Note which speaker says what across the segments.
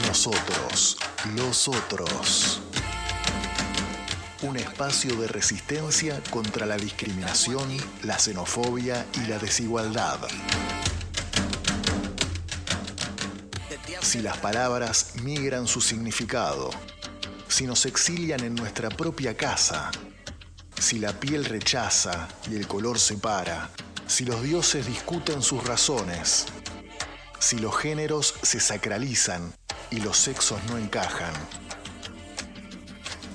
Speaker 1: Nosotros, los otros. Un espacio de resistencia contra la discriminación, la xenofobia y la desigualdad. Si las palabras migran su significado, si nos exilian en nuestra propia casa, si la piel rechaza y el color separa, si los dioses discuten sus razones, si los géneros se sacralizan y los sexos no encajan,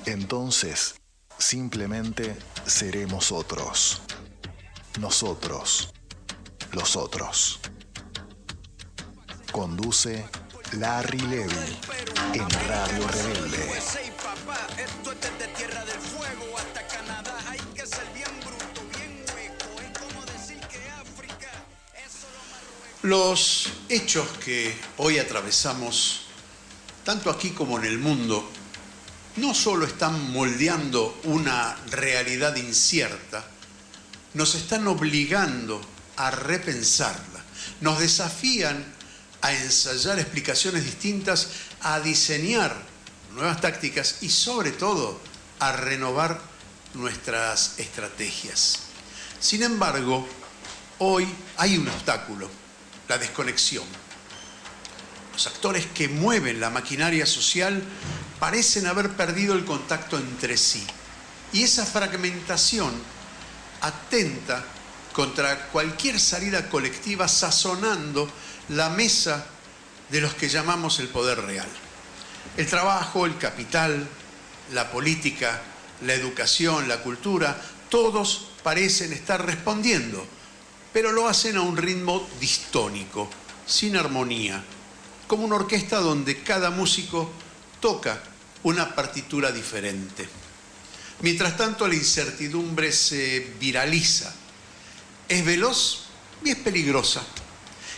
Speaker 1: entonces simplemente seremos otros. Nosotros, los otros. Conduce Larry Levy en Radio Rebelde.
Speaker 2: Los hechos que hoy atravesamos, tanto aquí como en el mundo, no solo están moldeando una realidad incierta, nos están obligando a repensarla, nos desafían a ensayar explicaciones distintas, a diseñar nuevas tácticas y sobre todo a renovar nuestras estrategias. Sin embargo, hoy hay un obstáculo, la desconexión. Los actores que mueven la maquinaria social parecen haber perdido el contacto entre sí. Y esa fragmentación atenta contra cualquier salida colectiva, sazonando la mesa de los que llamamos el poder real. El trabajo, el capital, la política, la educación, la cultura, todos parecen estar respondiendo, pero lo hacen a un ritmo distónico, sin armonía, como una orquesta donde cada músico toca una partitura diferente. Mientras tanto, la incertidumbre se viraliza, es veloz y es peligrosa,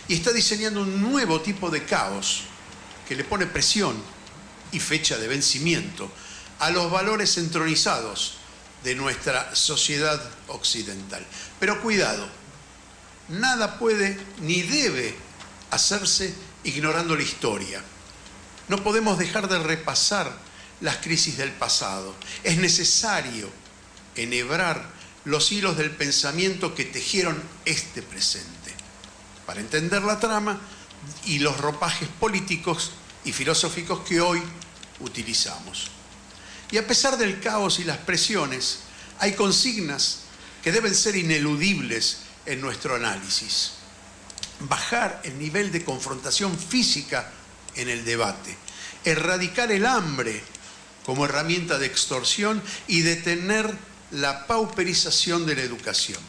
Speaker 2: y está diseñando un nuevo tipo de caos que le pone presión y fecha de vencimiento a los valores entronizados de nuestra sociedad occidental. Pero cuidado, nada puede ni debe hacerse ignorando la historia. No podemos dejar de repasar las crisis del pasado. Es necesario enhebrar los hilos del pensamiento que tejieron este presente, para entender la trama y los ropajes políticos y filosóficos que hoy utilizamos. Y a pesar del caos y las presiones, hay consignas que deben ser ineludibles en nuestro análisis. Bajar el nivel de confrontación física en el debate, erradicar el hambre como herramienta de extorsión y detener la pauperización de la educación.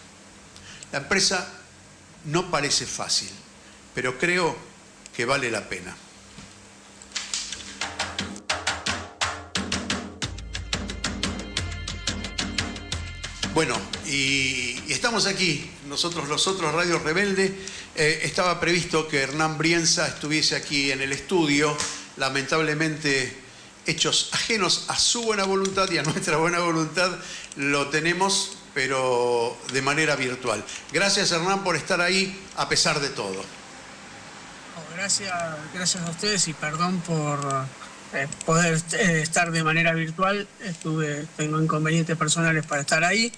Speaker 2: La empresa no parece fácil, pero creo que vale la pena. Bueno, y estamos aquí, nosotros los otros, Radio Rebelde. Estaba previsto que Hernán Brienza estuviese aquí en el estudio, lamentablemente hechos ajenos a su buena voluntad y a nuestra buena voluntad, lo tenemos, pero de manera virtual. Gracias, Hernán, por estar ahí a pesar de todo.
Speaker 3: Gracias a ustedes y perdón por poder estar de manera virtual. Tengo inconvenientes personales para estar ahí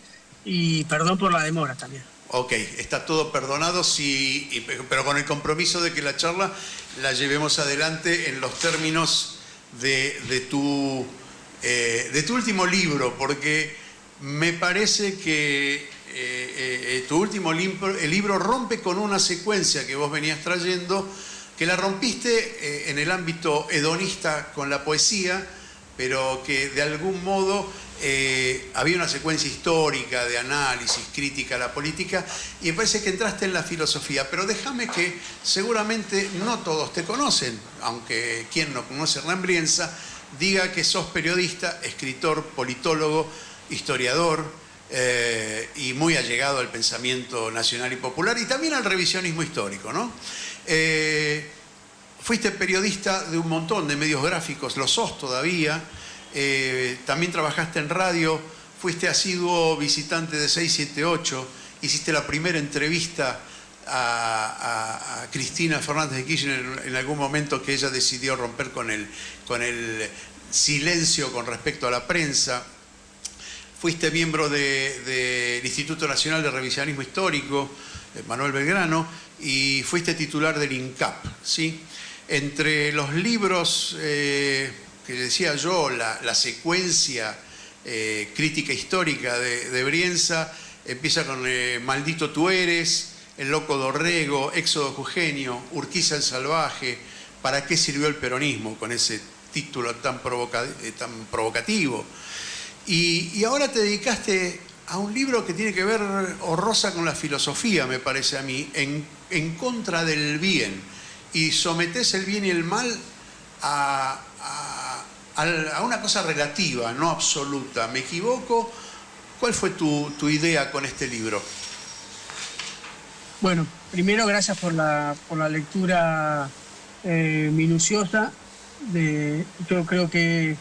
Speaker 3: y perdón por la demora también.
Speaker 2: Ok, está todo perdonado, sí, pero con el compromiso de que la charla la llevemos adelante en los términos de tu último libro, porque me parece que tu último libro, el libro rompe con una secuencia que vos venías trayendo, que la rompiste en el ámbito hedonista con la poesía, pero que de algún modo había una secuencia histórica de análisis, crítica a la política, y me parece que entraste en la filosofía. Pero déjame que seguramente no todos te conocen, aunque quien no conoce a Hernán Brienza, diga que sos periodista, escritor, politólogo, historiador, y muy allegado al pensamiento nacional y popular, y también al revisionismo histórico, ¿no? Fuiste periodista de un montón de medios gráficos, lo sos todavía, también trabajaste en radio, fuiste asiduo visitante de 678, hiciste la primera entrevista a Cristina Fernández de Kirchner en algún momento que ella decidió romper con el silencio con respecto a la prensa. Fuiste miembro del Instituto Nacional de Revisionismo Histórico, Manuel Belgrano, y fuiste titular del INCAP, ¿sí? Entre los libros que decía yo, la secuencia crítica histórica de Brienza empieza con Maldito tú eres, El loco Dorrego, Éxodo Jujeño, Urquiza el salvaje, ¿Para qué sirvió el peronismo? Con ese título tan provocativo. Y ahora te dedicaste a un libro que tiene que ver, o roza con la filosofía, me parece a mí, en contra del bien. Y sometés el bien y el mal a una cosa relativa, no absoluta. ¿Me equivoco? ¿Cuál fue tu idea con este libro?
Speaker 3: Bueno, primero gracias por la lectura minuciosa. Yo creo que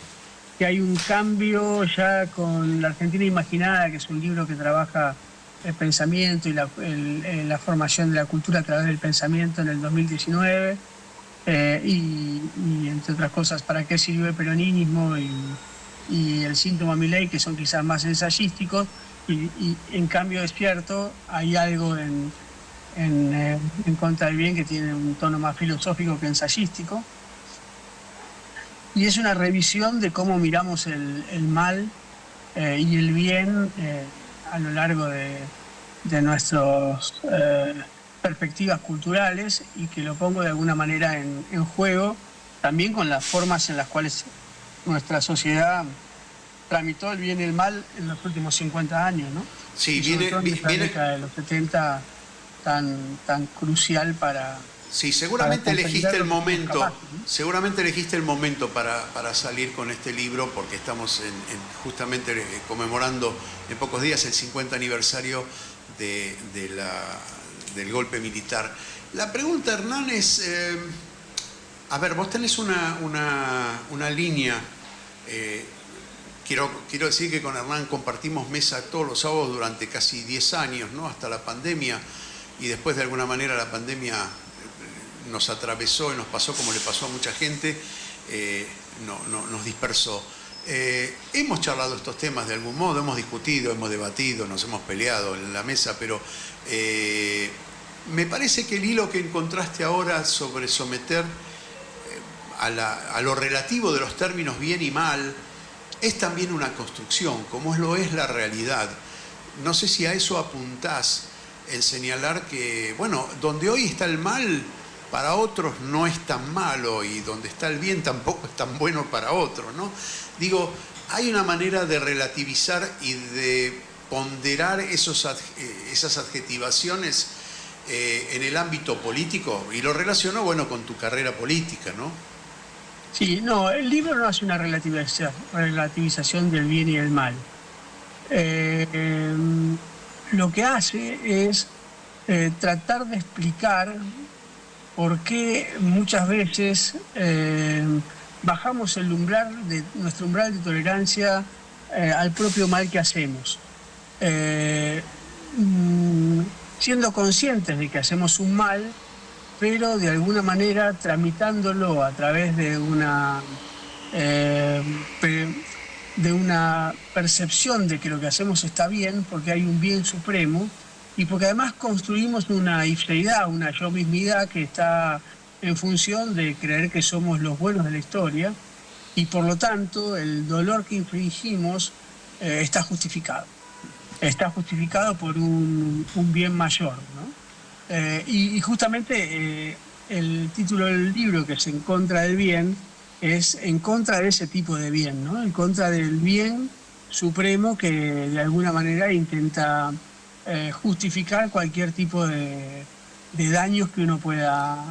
Speaker 3: hay un cambio ya con La Argentina Imaginada, que es un libro que trabaja el pensamiento y la formación de la cultura a través del pensamiento en el 2019, y entre otras cosas, ¿Para qué sirvió el peronismo? Y El síntoma Milei, que son quizás más ensayísticos, y en cambio es cierto, hay algo en contra del bien que tiene un tono más filosófico que ensayístico. Y es una revisión de cómo miramos el mal y el bien a lo largo de nuestras perspectivas culturales, y que lo pongo de alguna manera en juego también con las formas en las cuales nuestra sociedad tramitó el bien y el mal en los últimos 50 años, ¿no?
Speaker 2: Sí,
Speaker 3: y sobre todo en esta década de los 70 tan crucial para...
Speaker 2: Sí, seguramente elegiste el momento,
Speaker 3: capaces, ¿no?
Speaker 2: seguramente elegiste el momento para salir con este libro, porque estamos justamente conmemorando en pocos días el 50 aniversario del golpe militar. La pregunta, Hernán, es, a ver, vos tenés una línea, quiero decir que con Hernán compartimos mesa todos los sábados durante casi 10 años, ¿no? Hasta la pandemia, y después de alguna manera la pandemia nos atravesó y nos pasó como le pasó a mucha gente, nos dispersó. Hemos charlado estos temas de algún modo, hemos discutido, hemos debatido, nos hemos peleado en la mesa, pero me parece que el hilo que encontraste ahora sobre someter a lo relativo de los términos bien y mal es también una construcción, como lo es la realidad. No sé si a eso apuntás, en señalar que, bueno, donde hoy está el mal, para otros no es tan malo, y donde está el bien tampoco es tan bueno para otros, ¿no? Digo, hay una manera de relativizar y de ponderar esas adjetivaciones en el ámbito político, y lo relaciono, bueno, con tu carrera política, ¿no?
Speaker 3: Sí, no, el libro no hace una relativización del bien y el mal. Lo que hace es tratar de explicar por qué muchas veces bajamos nuestro umbral de tolerancia al propio mal que hacemos. Siendo conscientes de que hacemos un mal, pero de alguna manera tramitándolo a través de una percepción de que lo que hacemos está bien, porque hay un bien supremo, y porque además construimos una ifreidad, una yo mismidad que está en función de creer que somos los buenos de la historia, y por lo tanto el dolor que infligimos está justificado. Está justificado por un bien mayor, ¿no? Y justamente el título del libro, que es En contra del bien, es en contra de ese tipo de bien, ¿no? En contra del bien supremo que de alguna manera intenta justificar cualquier tipo de daños que uno pueda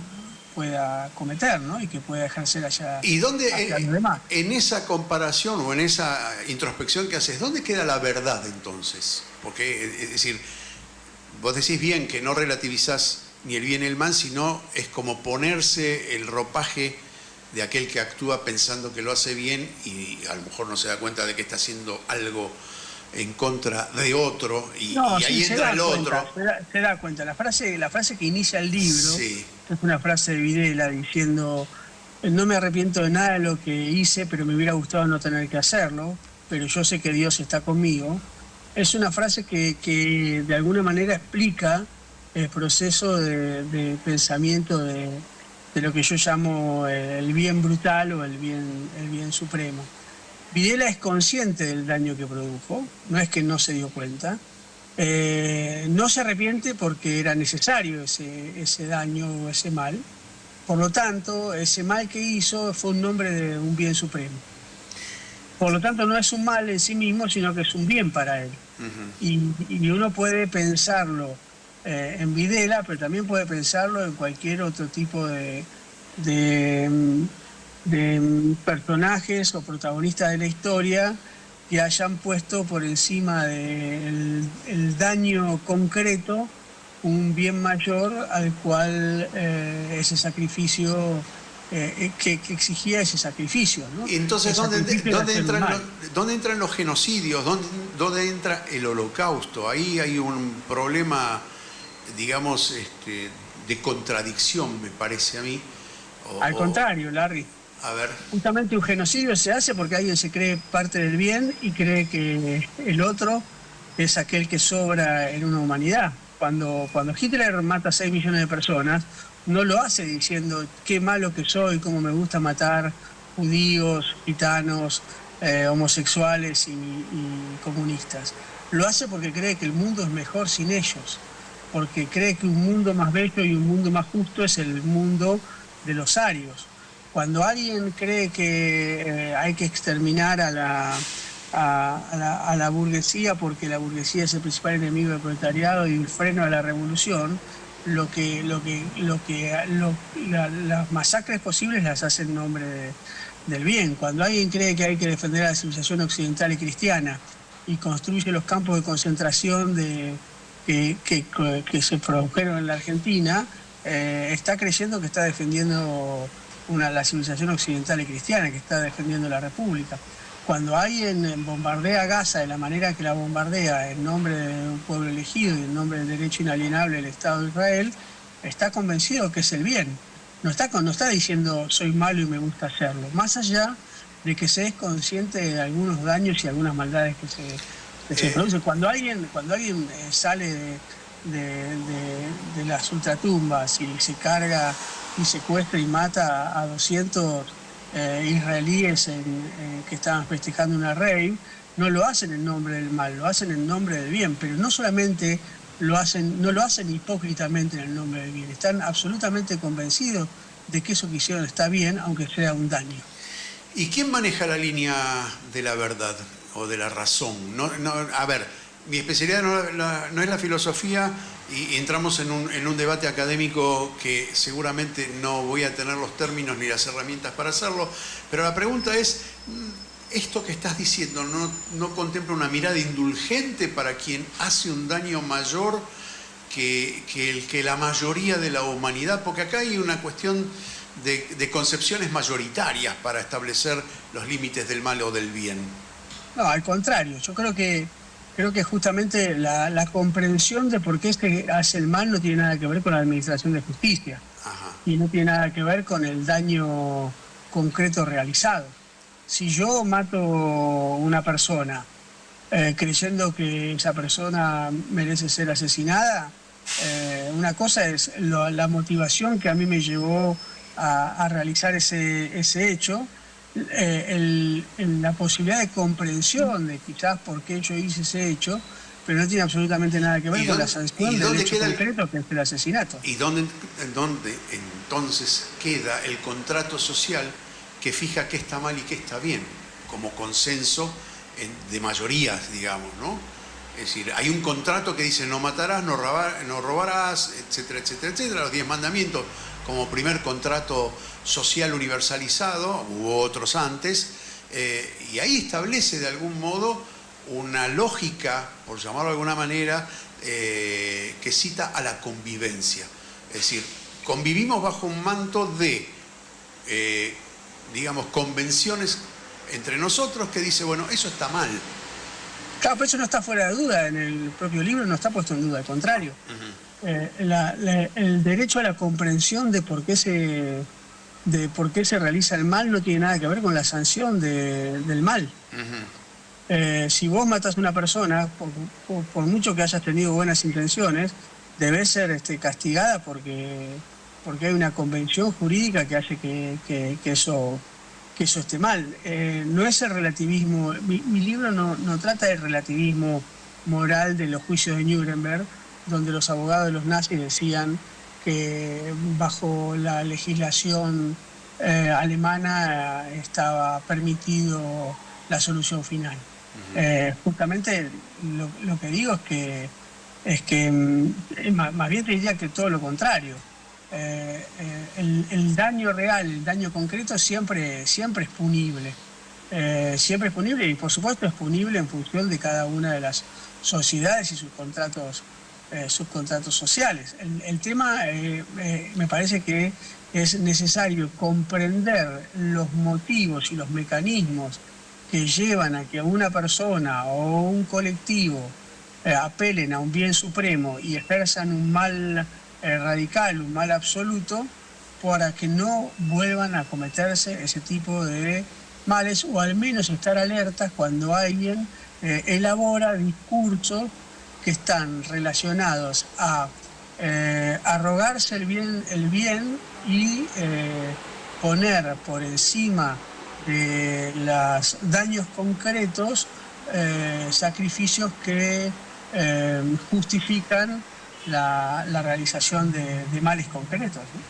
Speaker 3: cometer, ¿no? Y que pueda ejercer hacia los demás.
Speaker 2: En esa comparación o en esa introspección que haces, ¿dónde queda la verdad entonces? Porque, es decir, vos decís bien que no relativizás ni el bien ni el mal, sino es como ponerse el ropaje de aquel que actúa pensando que lo hace bien y a lo mejor no se da cuenta de que está haciendo algo en contra de otro y
Speaker 3: No,
Speaker 2: ahí
Speaker 3: sí, se
Speaker 2: entra
Speaker 3: da
Speaker 2: el
Speaker 3: cuenta,
Speaker 2: otro.
Speaker 3: se da cuenta. La frase que inicia el libro
Speaker 2: Sí.
Speaker 3: es una frase de Videla diciendo: no me arrepiento de nada de lo que hice, pero me hubiera gustado no tener que hacerlo, pero yo sé que Dios está conmigo. Es una frase que de alguna manera explica el proceso de pensamiento de lo que yo llamo el bien brutal o el bien supremo. Videla es consciente del daño que produjo, no es que no se dio cuenta. No se arrepiente porque era necesario ese daño o ese mal. Por lo tanto, ese mal que hizo fue un nombre de un bien supremo. Por lo tanto, no es un mal en sí mismo, sino que es un bien para él. Y uno puede pensarlo en Videla, pero también puede pensarlo en cualquier otro tipo de personajes o protagonistas de la historia que hayan puesto por encima del el daño concreto un bien mayor al cual ese sacrificio, que exigía ese sacrificio, ¿no?
Speaker 2: Y entonces,
Speaker 3: El sacrificio de hacer un mal.
Speaker 2: ¿dónde entran los genocidios? ¿Dónde entra el holocausto? Ahí hay un problema, digamos, de contradicción, me parece a mí.
Speaker 3: Al contrario, Larry.
Speaker 2: A ver.
Speaker 3: Justamente un genocidio se hace porque alguien se cree parte del bien y cree que el otro es aquel que sobra en una humanidad. Cuando Hitler mata a 6 millones de personas, no lo hace diciendo qué malo que soy, cómo me gusta matar judíos, gitanos, homosexuales y comunistas. Lo hace porque cree que el mundo es mejor sin ellos, porque cree que un mundo más bello y un mundo más justo es el mundo de los arios. Cuando alguien cree que hay que exterminar a la burguesía porque la burguesía es el principal enemigo del proletariado y el freno a la revolución, las masacres posibles las hace en nombre del bien. Cuando alguien cree que hay que defender a la civilización occidental y cristiana y construye los campos de concentración que se produjeron en la Argentina, está creyendo que está defendiendo la civilización occidental y cristiana, que está defendiendo la República. Cuando alguien bombardea Gaza de la manera que la bombardea en nombre de un pueblo elegido y en nombre del derecho inalienable del Estado de Israel, está convencido que es el bien. No está diciendo soy malo y me gusta hacerlo, más allá de que se es consciente de algunos daños y algunas maldades que se producen. Cuando alguien sale de las ultratumbas y se carga y secuestra y mata a 200 israelíes que estaban festejando una rave, no lo hacen en nombre del mal, lo hacen en nombre del bien, pero no solamente no lo hacen hipócritamente en el nombre del bien, están absolutamente convencidos de que eso que hicieron está bien, aunque sea un daño.
Speaker 2: ¿Y quién maneja la línea de la verdad o de la razón? A ver, mi especialidad no es la filosofía y entramos en un debate académico que seguramente no voy a tener los términos ni las herramientas para hacerlo, pero la pregunta es, ¿esto que estás diciendo no contempla una mirada indulgente para quien hace un daño mayor que la mayoría de la humanidad? Porque acá hay una cuestión de concepciones mayoritarias para establecer los límites del mal o del bien.
Speaker 3: No, al contrario, yo creo que justamente la comprensión de por qué se hace el mal no tiene nada que ver con la administración de justicia. Ajá. Y no tiene nada que ver con el daño concreto realizado. Si yo mato a una persona creyendo que esa persona merece ser asesinada, una cosa es la motivación que a mí me llevó a realizar ese hecho, la posibilidad de comprensión de quizás por qué yo hice ese hecho, pero no tiene absolutamente nada que ver con la sanción del hecho concreto que es el asesinato.
Speaker 2: ¿Y dónde entonces queda el contrato social que fija qué está mal y qué está bien, como consenso de mayorías, digamos, ¿no? Es decir, hay un contrato que dice no matarás, no robarás, etcétera, etcétera, etcétera, los 10 mandamientos como primer contrato social universalizado, hubo otros antes, y ahí establece de algún modo una lógica, por llamarlo de alguna manera, que cita a la convivencia. Es decir, convivimos bajo un manto de, digamos, convenciones entre nosotros que dice, bueno, eso está mal.
Speaker 3: Claro, pero eso no está fuera de duda, en el propio libro no está puesto en duda, al contrario. El derecho a la comprensión de por qué se realiza el mal no tiene nada que ver con la sanción del mal. Si vos matás a una persona, por mucho que hayas tenido buenas intenciones, debes ser castigada porque hay una convención jurídica que hace que eso esté mal. No es el relativismo, mi libro no trata del relativismo moral de los juicios de Nuremberg, donde los abogados de los nazis decían que bajo la legislación alemana estaba permitido la solución final. Justamente lo que digo es que más bien te diría que todo lo contrario. El daño real, el daño concreto siempre es punible. Siempre es punible y por supuesto es punible en función de cada una de las sociedades y sus contratos sociales. El tema me parece que es necesario comprender los motivos y los mecanismos que llevan a que una persona o un colectivo apelen a un bien supremo y ejerzan un mal radical, un mal absoluto, para que no vuelvan a cometerse ese tipo de males, o al menos estar alertas cuando alguien elabora discursos que están relacionados a arrogarse el bien y poner por encima de los daños concretos sacrificios que justifican la realización de males concretos, ¿no?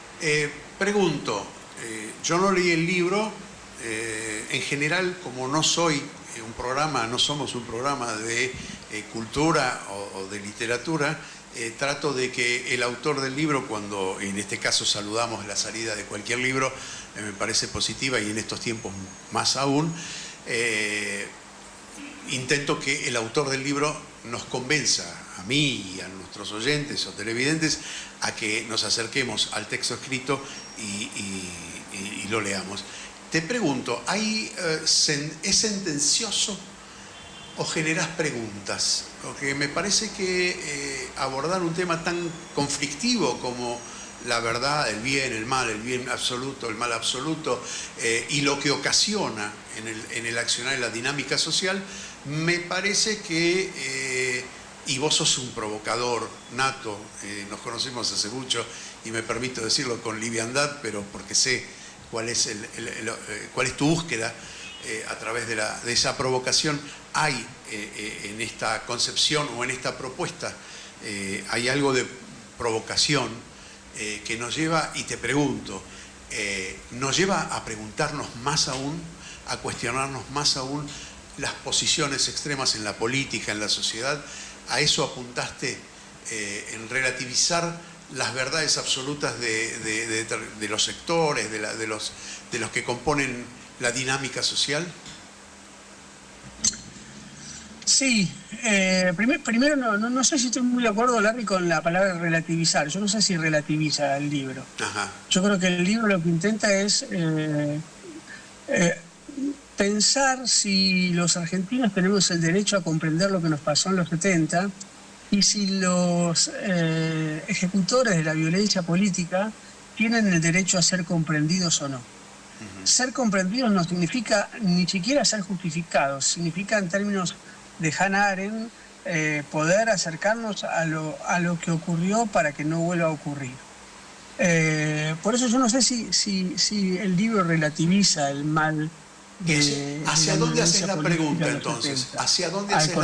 Speaker 2: Pregunto, yo no leí el libro, en general, como no soy no somos un programa de cultura o de literatura, trato de que el autor del libro, cuando en este caso saludamos la salida de cualquier libro, me parece positiva y en estos tiempos más aún, intento que el autor del libro nos convenza, a mí y a nuestros oyentes o televidentes, a que nos acerquemos al texto escrito y lo leamos. Te pregunto, ¿es sentencioso o generás preguntas? Porque me parece que abordar un tema tan conflictivo como la verdad, el bien absoluto, el mal absoluto, y lo que ocasiona en el accionar, en la dinámica social, me parece que, y vos sos un provocador nato, nos conocemos hace mucho y me permito decirlo con liviandad, pero porque sé cuál es tu búsqueda a través de esa provocación. Hay en esta concepción o en esta propuesta, hay algo de provocación que nos lleva, y te pregunto, nos lleva a preguntarnos más aún, a cuestionarnos más aún las posiciones extremas en la política, en la sociedad. A eso apuntaste, en relativizar las verdades absolutas de los sectores, de los que componen la dinámica social.
Speaker 3: Sí, primero no sé si estoy muy de acuerdo, Larry, con la palabra relativizar. Yo no sé si relativiza el libro.
Speaker 2: Ajá.
Speaker 3: Yo creo que el libro lo que intenta es pensar si los argentinos tenemos el derecho a comprender lo que nos pasó en los 70 y si los ejecutores de la violencia política tienen el derecho a ser comprendidos o no. Ser comprendidos no significa ni siquiera ser justificados, significa, en términos de Hannah Arendt, poder acercarnos a lo que ocurrió para que no vuelva a ocurrir. Por eso yo no sé si el libro relativiza el mal.
Speaker 2: ¿Hacia dónde haces la pregunta entonces? ¿Hacia dónde haces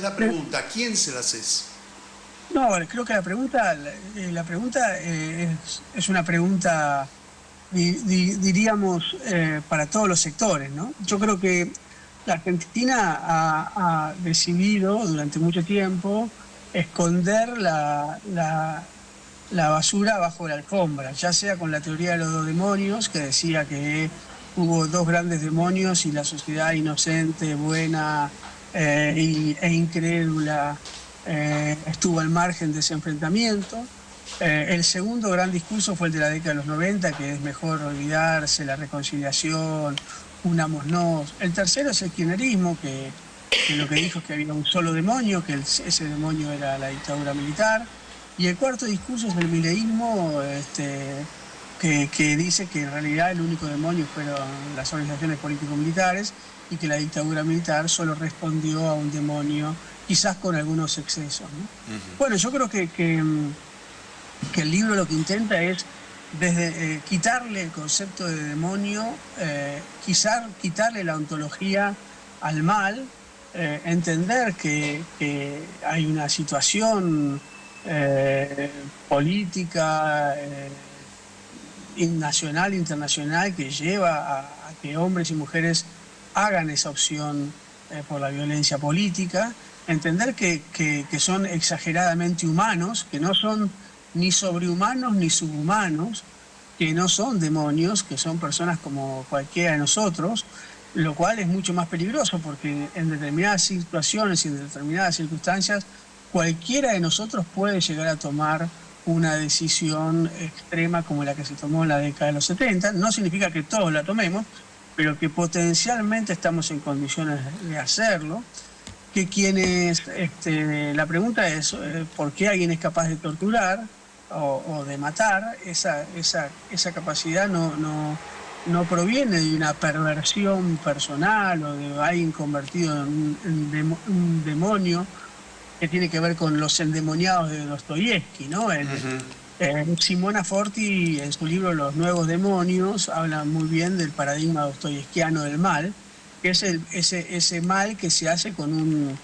Speaker 2: la pregunta? ¿A quién se la haces?
Speaker 3: No, creo que la pregunta es una pregunta, diríamos, para todos los sectores, ¿no? Yo creo que la Argentina ha decidido durante mucho tiempo esconder la basura bajo la alfombra, ya sea con la teoría de los dos demonios, que decía que hubo dos grandes demonios y la sociedad inocente, buena e incrédula estuvo al margen de ese enfrentamiento. El segundo gran discurso fue el de la década de los 90, que es mejor olvidarse, la reconciliación, unámonos. El tercero es el kirchnerismo, que que lo que dijo es que había un solo demonio, que ese demonio era la dictadura militar. Y el cuarto discurso es el mileísmo, que dice que en realidad el único demonio fueron las organizaciones político-militares y que la dictadura militar solo respondió a un demonio, quizás con algunos excesos, ¿no? Bueno, yo creo que el libro lo que intenta es desde quitarle el concepto de demonio, quizás quitarle la ontología al mal, entender que hay una situación política, nacional, internacional, que lleva a que hombres y mujeres hagan esa opción por la violencia política, entender que son exageradamente humanos, que no son ni sobrehumanos ni subhumanos, que no son demonios, que son personas como cualquiera de nosotros, lo cual es mucho más peligroso porque en determinadas situaciones y en determinadas circunstancias cualquiera de nosotros puede llegar a tomar una decisión extrema como la que se tomó en la década de los 70. No significa que todos la tomemos, pero que potencialmente estamos en condiciones de hacerlo. Que quienes, la pregunta es ¿por qué alguien es capaz de torturar o de matar? Esa capacidad no proviene de una perversión personal o de alguien convertido en un demonio, que tiene que ver con los endemoniados de Dostoyevsky, ¿no? Simona Forti, en su libro Los Nuevos Demonios, habla muy bien del paradigma dostoyevskiano del mal, que es ese mal que se hace con un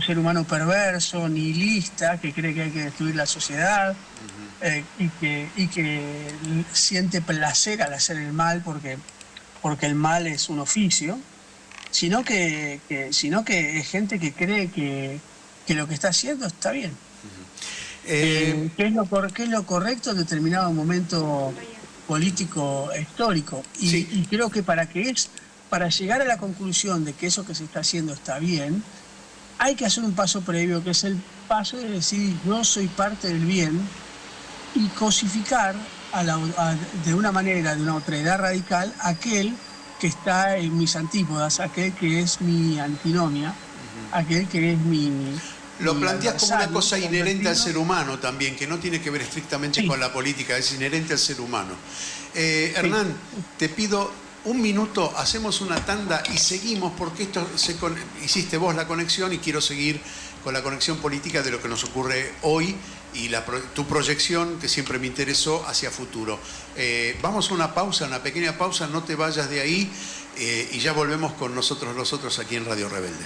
Speaker 3: ser humano perverso, nihilista, que cree que hay que destruir la sociedad, y que siente placer al hacer el mal porque el mal es un oficio, sino que es gente que cree que lo que está haciendo está bien. Que es lo correcto en determinado momento político histórico. Y creo que para llegar a la conclusión de que eso que se está haciendo está bien, hay que hacer un paso previo, que es el paso de decir yo soy parte del bien, y cosificar de una manera, de una otredad radical, aquel que está en mis antípodas, aquel que es mi antinomia, aquel que es mi...
Speaker 2: Lo planteas como una cosa inherente al ser humano también, que no tiene que ver estrictamente con la política, es inherente al ser humano. Hernán, te pido un minuto, hacemos una tanda y seguimos, porque hiciste vos la conexión y quiero seguir con la conexión política de lo que nos ocurre hoy y tu proyección, que siempre me interesó, hacia futuro. Vamos a una pausa, una pequeña pausa, no te vayas de ahí, y ya volvemos con nosotros los otros aquí en Radio Rebelde.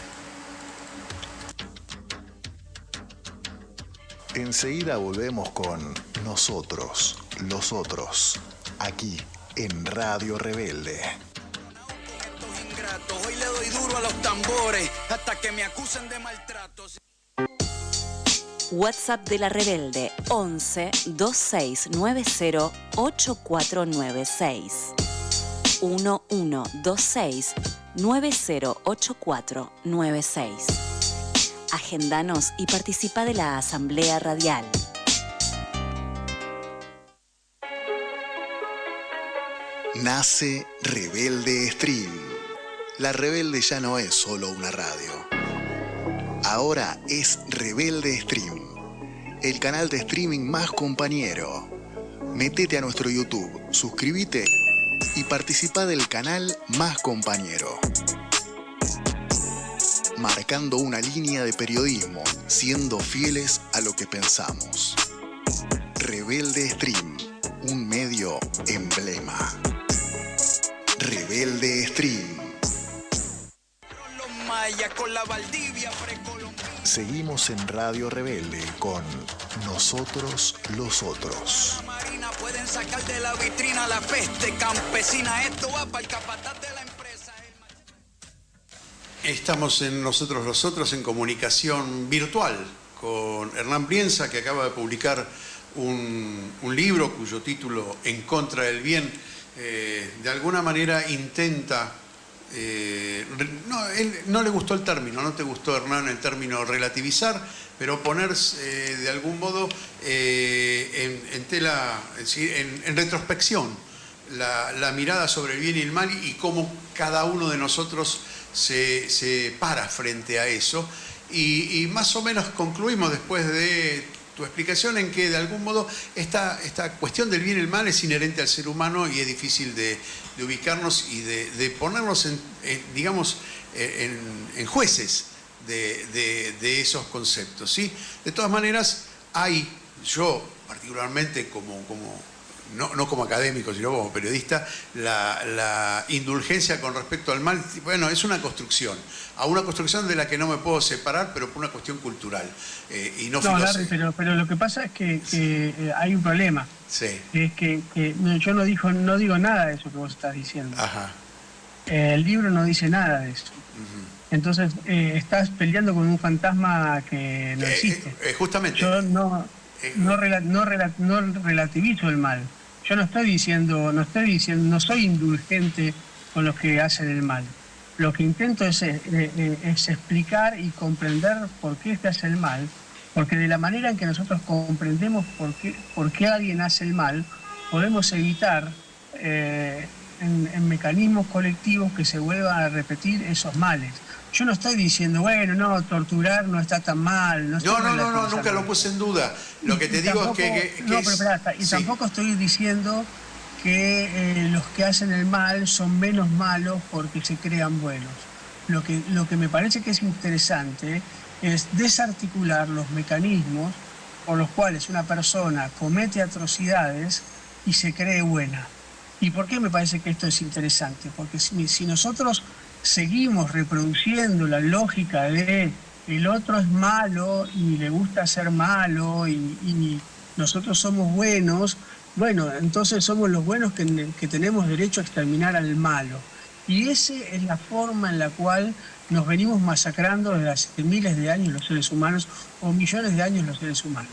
Speaker 1: Enseguida volvemos con Nosotros, los otros, aquí en Radio Rebelde.
Speaker 4: Hoy le doy duro a los tambores hasta que me acusen de maltratos.
Speaker 5: WhatsApp de la Rebelde 11 2690 8496 1126 908496. Agendanos y participa de la Asamblea Radial.
Speaker 1: Nace Rebelde Stream. La Rebelde ya no es solo una radio. Ahora es Rebelde Stream, el canal de streaming más compañero. Métete a nuestro YouTube, suscríbete y participa del canal más compañero. Marcando una línea de periodismo, siendo fieles a lo que pensamos. Rebelde Stream, un medio emblema. Rebelde Stream. Seguimos en Radio Rebelde con Nosotros los Otros.
Speaker 4: Pueden sacar de la vitrina la peste campesina. Esto va para el capataz de la empresa.
Speaker 2: Estamos en Nosotros los Otros en comunicación virtual con Hernán Brienza, que acaba de publicar un libro cuyo título, En contra del bien, de alguna manera intenta... no le gustó el término, no te gustó, Hernán, el término relativizar, pero poner de algún modo en retrospección la mirada sobre el bien y el mal y cómo cada uno de nosotros se para frente a eso. Y más o menos concluimos después de tu explicación en que de algún modo esta cuestión del bien y el mal es inherente al ser humano y es difícil de ubicarnos y de ponernos en jueces de esos conceptos, ¿sí? De todas maneras, yo particularmente no como académico, sino como periodista, la indulgencia con respecto al mal, bueno, es una construcción de la que no me puedo separar, pero por una cuestión cultural y no filosófica.
Speaker 3: Pero lo que pasa es que hay un problema.
Speaker 2: Sí.
Speaker 3: Es que yo no digo nada de eso que vos estás diciendo.
Speaker 2: Ajá.
Speaker 3: El libro no dice nada de eso. Entonces estás peleando con un fantasma que no existe.
Speaker 2: Justamente.
Speaker 3: Yo no relativizo el mal. Yo no soy indulgente con los que hacen el mal. Lo que intento es explicar y comprender por qué se hace el mal, porque de la manera en que nosotros comprendemos por qué alguien hace el mal, podemos evitar en mecanismos colectivos que se vuelvan a repetir esos males. Yo no estoy diciendo, torturar no está tan mal. No,
Speaker 2: nunca lo puse en duda. Lo que te digo es que
Speaker 3: tampoco estoy diciendo que los que hacen el mal son menos malos porque se crean buenos. Lo que me parece que es interesante es desarticular los mecanismos por los cuales una persona comete atrocidades y se cree buena. ¿Y por qué me parece que esto es interesante? Porque si nosotros seguimos reproduciendo la lógica de el otro es malo y le gusta ser malo y nosotros somos buenos, bueno, entonces somos los buenos que tenemos derecho a exterminar al malo. Y esa es la forma en la cual nos venimos masacrando desde hace miles de años los seres humanos o millones de años los seres humanos.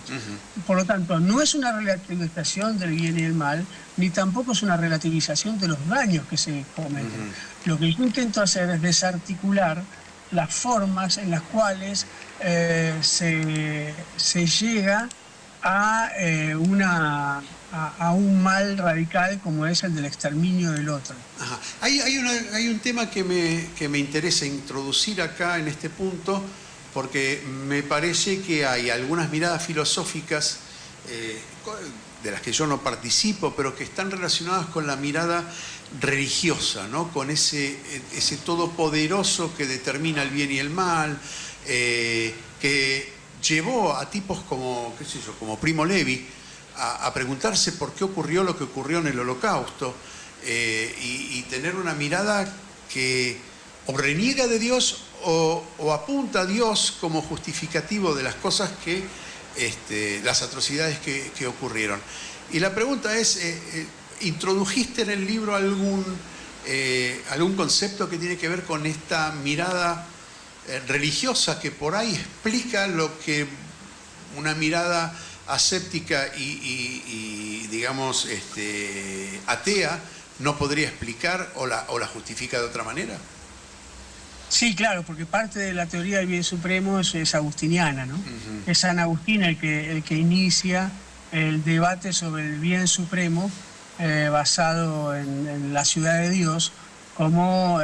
Speaker 3: Por lo tanto, no es una relativización del bien y el mal, ni tampoco es una relativización de los daños que se cometen. Lo que yo intento hacer es desarticular las formas en las cuales se llega a un mal radical como es el del exterminio del otro.
Speaker 2: Ajá. Hay un tema que me interesa introducir acá en este punto, porque me parece que hay algunas miradas filosóficas de las que yo no participo, pero que están relacionadas con la mirada religiosa, ¿no? Con ese todopoderoso que determina el bien y el mal, que llevó a tipos como Primo Levi a preguntarse por qué ocurrió lo que ocurrió en el Holocausto y tener una mirada que o reniega de Dios o apunta a Dios como justificativo de las cosas las atrocidades que ocurrieron. Y la pregunta es, ¿introdujiste en el libro algún concepto que tiene que ver con esta mirada religiosa que por ahí explica lo que una mirada aséptica y digamos, atea no podría explicar o la justifica de otra manera?
Speaker 3: Sí, claro, porque parte de la teoría del bien supremo es agustiniana, ¿no? Es San Agustín el que inicia el debate sobre el bien supremo basado en la ciudad de Dios como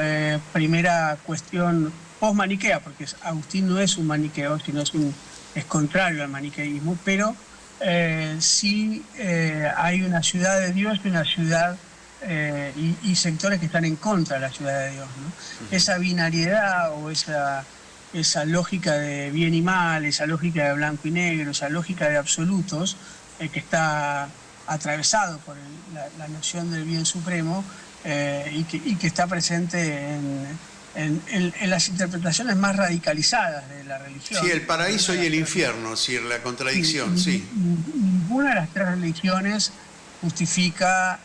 Speaker 3: primera cuestión post-maniquea, porque Agustín no es un maniqueo, sino es contrario al maniqueísmo, pero sí hay una ciudad de Dios y una ciudad y sectores que están en contra de la ciudad de Dios, ¿no? Esa binariedad o esa lógica de bien y mal, esa lógica de blanco y negro, esa lógica de absolutos que está atravesado por la noción del bien supremo y que está presente en las interpretaciones más radicalizadas de la religión.
Speaker 2: Sí, el paraíso y el infierno, sí, la contradicción, sí.
Speaker 3: Ninguna de las tres religiones justifica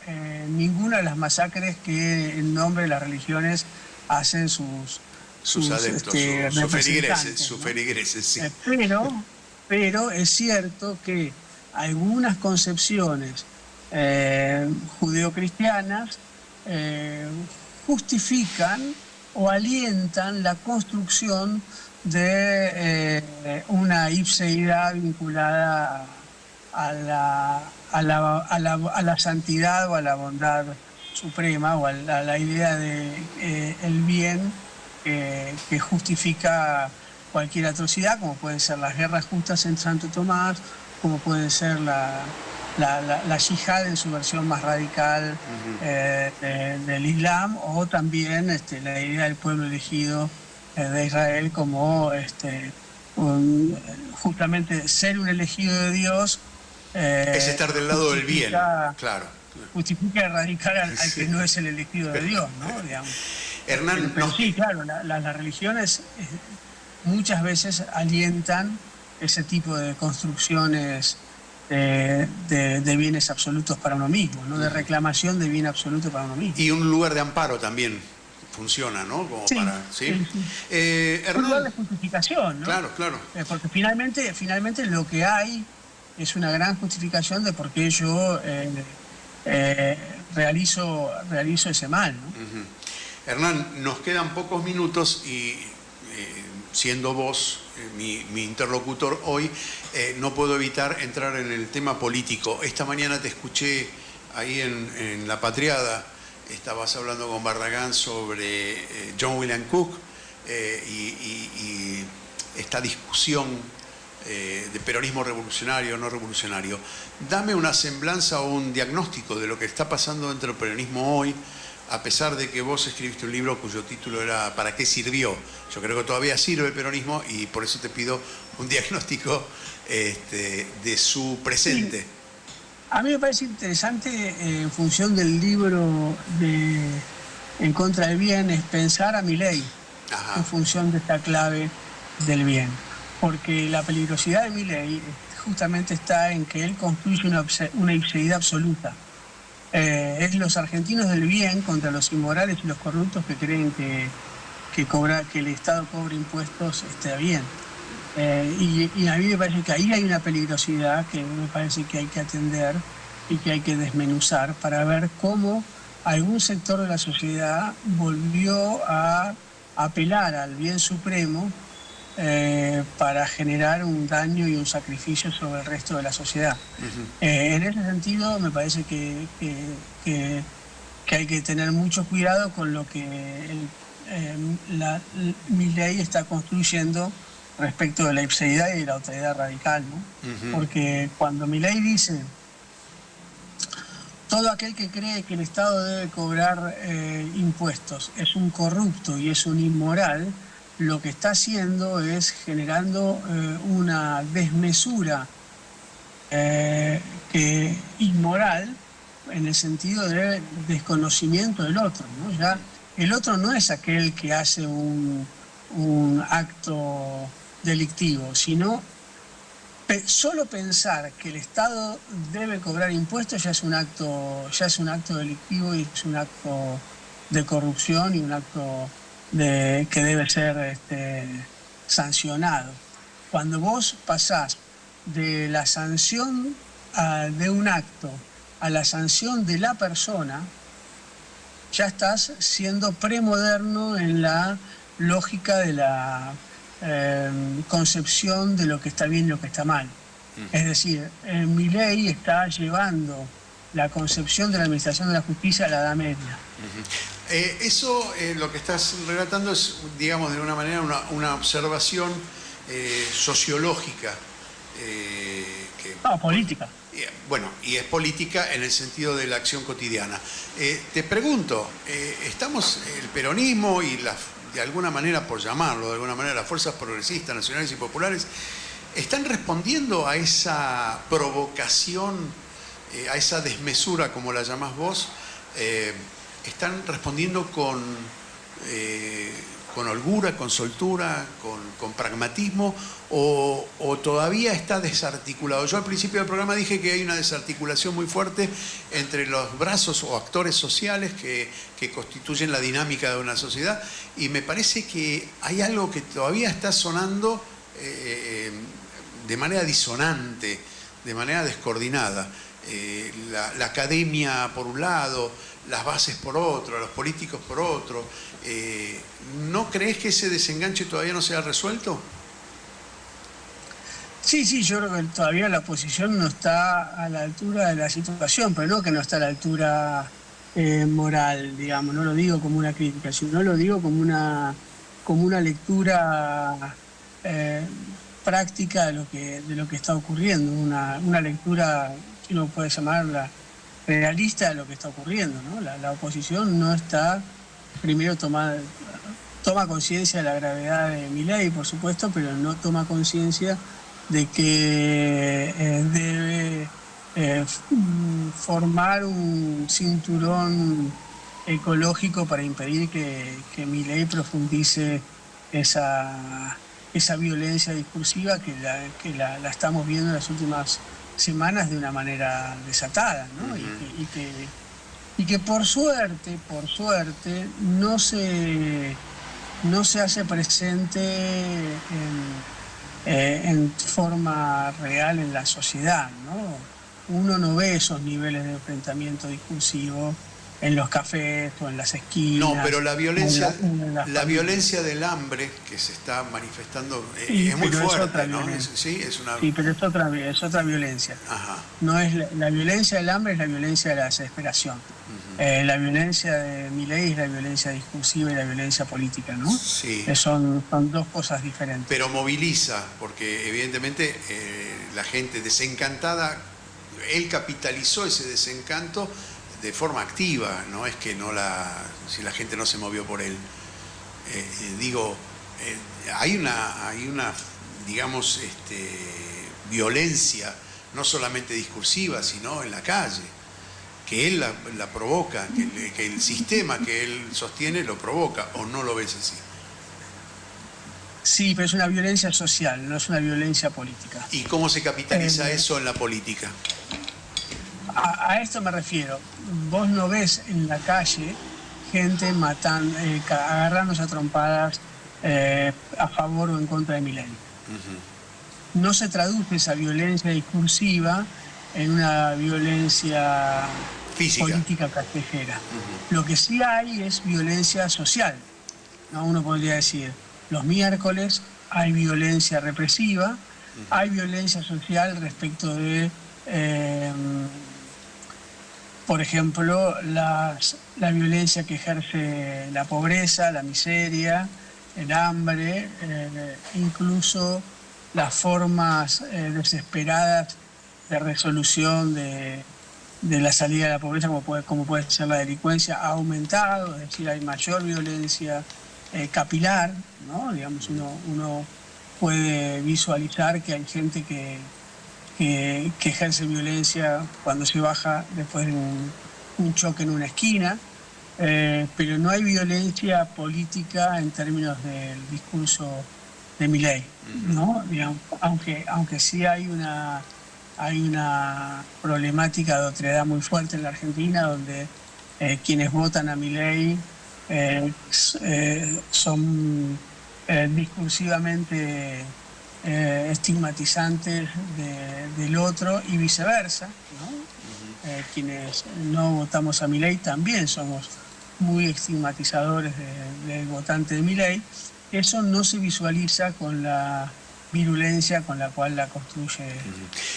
Speaker 3: ninguna de las masacres que en nombre de las religiones hacen sus
Speaker 2: adeptos, sus feligreses, sí.
Speaker 3: Pero es cierto que algunas concepciones judeocristianas justifican o alientan la construcción de una ipseidad vinculada a la santidad o a la bondad suprema o a la idea de el bien que justifica cualquier atrocidad, como pueden ser las guerras justas en Santo Tomás, como puede ser la yihad en su versión más radical del Islam, o también la idea del pueblo elegido de Israel como justamente ser un elegido de Dios.
Speaker 2: Es estar del lado del bien, claro.
Speaker 3: Justifica erradicar al que no es el elegido de Dios, ¿no? Digamos.
Speaker 2: Hernán,
Speaker 3: pero sí, claro, las religiones muchas veces alientan ese tipo de construcciones de bienes absolutos para uno mismo, ¿no? De reclamación de bien absoluto para uno mismo.
Speaker 2: Y un lugar de amparo también funciona, ¿no? Como
Speaker 3: sí,
Speaker 2: para, ¿sí?
Speaker 3: Hernán, un lugar de justificación, ¿no?
Speaker 2: Claro, claro.
Speaker 3: Porque finalmente lo que hay es una gran justificación de por qué yo realizo ese mal, ¿no?
Speaker 2: Hernán, nos quedan pocos minutos y siendo vos mi interlocutor hoy, no puedo evitar entrar en el tema político. Esta mañana te escuché ahí en La Patriada, estabas hablando con Barragán sobre John William Cook y esta discusión de peronismo revolucionario o no revolucionario. Dame una semblanza o un diagnóstico de lo que está pasando dentro del peronismo hoy, a pesar de que vos escribiste un libro cuyo título era ¿Para qué sirvió? Yo creo que todavía sirve el peronismo y por eso te pido un diagnóstico de su presente.
Speaker 3: Sí. A mí me parece interesante, en función del libro En contra del bien, es pensar a Milei en función de esta clave del bien. Porque la peligrosidad de Milei justamente está en que él construye una ipseidad absoluta. Es los argentinos del bien contra los inmorales y los corruptos que creen que el Estado cobra impuestos está bien. Y a mí me parece que ahí hay una peligrosidad que me parece que hay que atender y que hay que desmenuzar para ver cómo algún sector de la sociedad volvió a apelar al bien supremo para generar un daño y un sacrificio sobre el resto de la sociedad. En ese sentido me parece que hay que tener mucho cuidado con lo que Milei está construyendo respecto de la ipseidad y de la autoridad radical, ¿no? Porque cuando Milei dice todo aquel que cree que el Estado debe cobrar impuestos es un corrupto y es un inmoral, lo que está haciendo es generando una desmesura inmoral en el sentido de desconocimiento del otro, ¿no? Ya el otro no es aquel que hace un acto delictivo, sino solo pensar que el Estado debe cobrar impuestos ya es un acto delictivo y es un acto de corrupción y un acto que debe ser sancionado. Cuando vos pasás de la sanción de un acto a la sanción de la persona, ya estás siendo premoderno en la lógica de la concepción de lo que está bien y lo que está mal. Es decir, Milei está llevando la concepción de la administración de la justicia a la Edad Media.
Speaker 2: Eso, lo que estás relatando es, digamos, de alguna manera una observación sociológica.
Speaker 3: Política.
Speaker 2: Bueno, y es política en el sentido de la acción cotidiana. Te pregunto, ¿estamos el peronismo y de alguna manera, por llamarlo de alguna manera, las fuerzas progresistas, nacionales y populares, están respondiendo a esa provocación, a esa desmesura, como la llamás vos? ¿Están respondiendo con holgura, con soltura, con pragmatismo, o todavía está desarticulado? Yo al principio del programa dije que hay una desarticulación muy fuerte entre los brazos o actores sociales que constituyen la dinámica de una sociedad, y me parece que hay algo que todavía está sonando de manera disonante, de manera descoordinada. La academia por un lado, las bases por otro, los políticos por otro. ¿No crees que ese desenganche todavía no se ha resuelto?
Speaker 3: Sí, yo creo que todavía la oposición no está a la altura de la situación, pero no que no está a la altura moral, digamos. No lo digo como una crítica, sino lo digo como una lectura práctica de lo que está ocurriendo, una lectura que uno puede llamarla realista de lo que está ocurriendo, ¿no? La oposición no está, primero toma conciencia de la gravedad de Milei, por supuesto, pero no toma conciencia de que debe formar un cinturón ecológico para impedir que Milei profundice esa violencia discursiva que la estamos viendo en las últimas semanas de una manera desatada, ¿no? Y que por suerte no se hace presente en forma real en la sociedad, ¿no? Uno no ve esos niveles de enfrentamiento discursivo en los cafés o en las esquinas.
Speaker 2: No, pero la violencia,
Speaker 3: la
Speaker 2: violencia del hambre que se está manifestando es muy fuerte, ¿no? Sí, pero
Speaker 3: es otra violencia.
Speaker 2: Ajá.
Speaker 3: No es la violencia del hambre, es la violencia de la desesperación. La violencia de Milei es la violencia discursiva y la violencia política, ¿no?
Speaker 2: Sí.
Speaker 3: Son dos cosas diferentes.
Speaker 2: Pero moviliza, porque evidentemente la gente desencantada, él capitalizó ese desencanto de forma activa, no es que si la gente no se movió por él. Hay una digamos, violencia, no solamente discursiva, sino en la calle, que él la provoca, que el sistema que él sostiene lo provoca, ¿o no lo ves así?
Speaker 3: Sí, pero es una violencia social, no es una violencia política.
Speaker 2: ¿Y cómo se capitaliza eso en la política?
Speaker 3: A esto me refiero. Vos no ves en la calle gente matando, agarrándose a trompadas a favor o en contra de Milei. No se traduce esa violencia discursiva en una violencia
Speaker 2: física,
Speaker 3: política callejera. Lo que sí hay es violencia social, ¿no? Uno podría decir, los miércoles hay violencia represiva, hay violencia social respecto de por ejemplo, la violencia que ejerce la pobreza, la miseria, el hambre, incluso las formas desesperadas de resolución de la salida de la pobreza, como puede ser la delincuencia, ha aumentado, es decir, hay mayor violencia capilar, ¿no? Digamos, uno puede visualizar que hay gente que ejerce violencia cuando se baja después de un choque en una esquina, pero no hay violencia política en términos del discurso de Milei, ¿no? Digamos, aunque sí hay una problemática de otredad muy fuerte en la Argentina, donde quienes votan a Milei son discursivamente estigmatizantes del otro y viceversa, ¿no? Quienes no votamos a Milei también somos muy estigmatizadores del votante de Milei. Eso no se visualiza con la virulencia con la cual la construye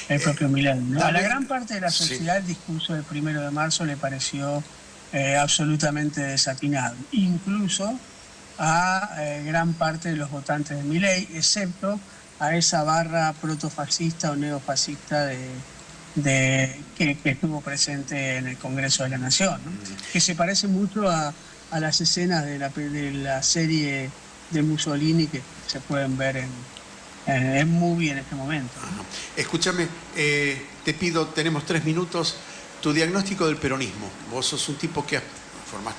Speaker 3: el propio Milei, ¿no? A la gran parte de la sociedad el discurso del 1 de marzo le pareció absolutamente desatinado, incluso a gran parte de los votantes de Milei, excepto a esa barra protofascista o neofascista que estuvo presente en el Congreso de la Nación, ¿no? Que se parece mucho a las escenas de la serie de Mussolini que se pueden ver en Movie en este momento, ¿no?
Speaker 2: Escúchame, te pido, tenemos 3 minutos, tu diagnóstico del peronismo. Vos sos un tipo que formás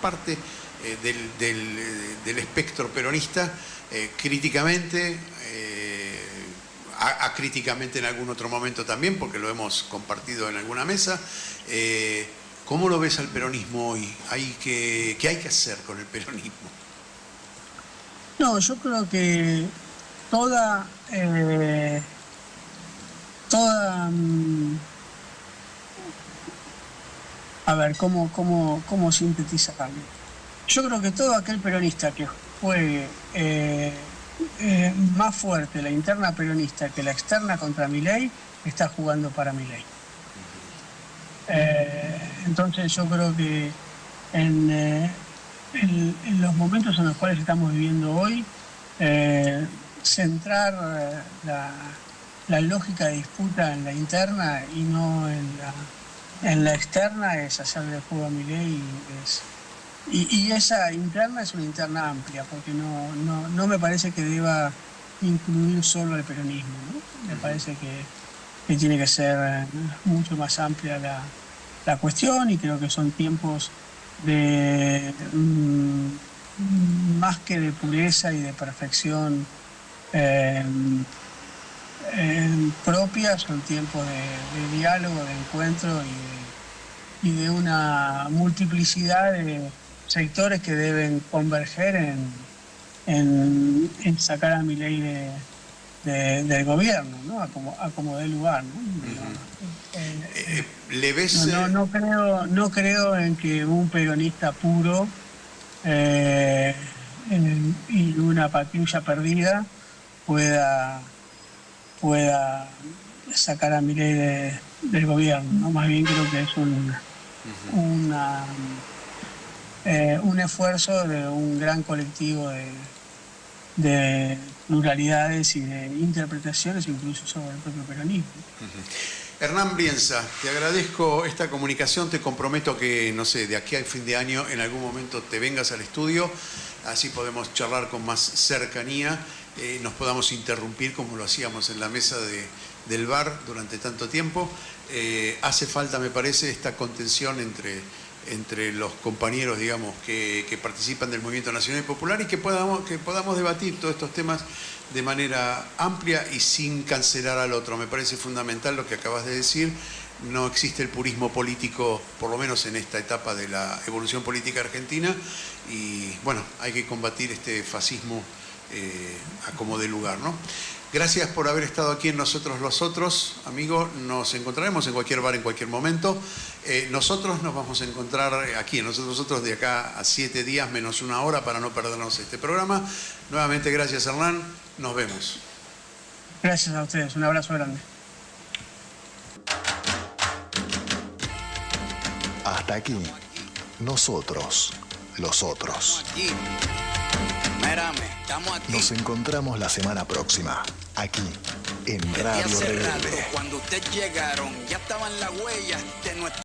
Speaker 2: parte del espectro peronista, críticamente, acríticamente en algún otro momento también, porque lo hemos compartido en alguna mesa. ¿Cómo lo ves al peronismo hoy? ¿Qué hay que hacer con el peronismo?
Speaker 3: No, yo creo que toda a ver, ¿cómo sintetizarlo? Yo creo que todo aquel peronista que juegue más fuerte la interna peronista que la externa contra Milei está jugando para Milei. Entonces yo creo que en los momentos en los cuales estamos viviendo hoy, centrar la lógica de disputa en la interna y no en la externa es hacerle el juego a Milei. Y esa interna es una interna amplia, porque no me parece que deba incluir solo el peronismo, ¿no? Me parece que tiene que ser mucho más amplia la cuestión, y creo que son tiempos de más que de pureza y de perfección propia, son tiempos de diálogo, de encuentro y de una multiplicidad de sectores que deben converger en sacar a Milei del gobierno, ¿no? A como dé lugar, ¿no?
Speaker 2: ¿Le ves?
Speaker 3: No creo en que un peronista puro y una patrulla perdida pueda sacar a Milei del gobierno, ¿no? Más bien creo que es un esfuerzo de un gran colectivo de pluralidades y de interpretaciones, incluso sobre el propio peronismo.
Speaker 2: Hernán Brienza, te agradezco esta comunicación, te comprometo que, no sé, de aquí al fin de año, en algún momento te vengas al estudio, así podemos charlar con más cercanía, nos podamos interrumpir como lo hacíamos en la mesa del bar durante tanto tiempo. Hace falta, me parece, esta contención entre los compañeros, digamos, que participan del Movimiento Nacional y Popular, y que podamos debatir todos estos temas de manera amplia y sin cancelar al otro. Me parece fundamental lo que acabas de decir. No existe el purismo político, por lo menos en esta etapa de la evolución política argentina, y bueno, hay que combatir este fascismo a como dé lugar, ¿no? Gracias por haber estado aquí en Nosotros los Otros, amigo. Nos encontraremos en cualquier bar en cualquier momento. Nosotros nos vamos a encontrar aquí en Nosotros los Otros de acá a 7 días menos 1 hora para no perdernos este programa. Nuevamente, gracias, Hernán. Nos vemos.
Speaker 3: Gracias a ustedes. Un abrazo grande.
Speaker 1: Hasta aquí, Nosotros los Otros.
Speaker 4: Aquí. Mírame, estamos aquí.
Speaker 1: Nos encontramos la semana próxima, aquí, en
Speaker 4: Desde
Speaker 1: Radio
Speaker 4: hace rato,
Speaker 1: Rebelde.
Speaker 4: cuando ustedes llegaron, ya estaban las huellas de nuestro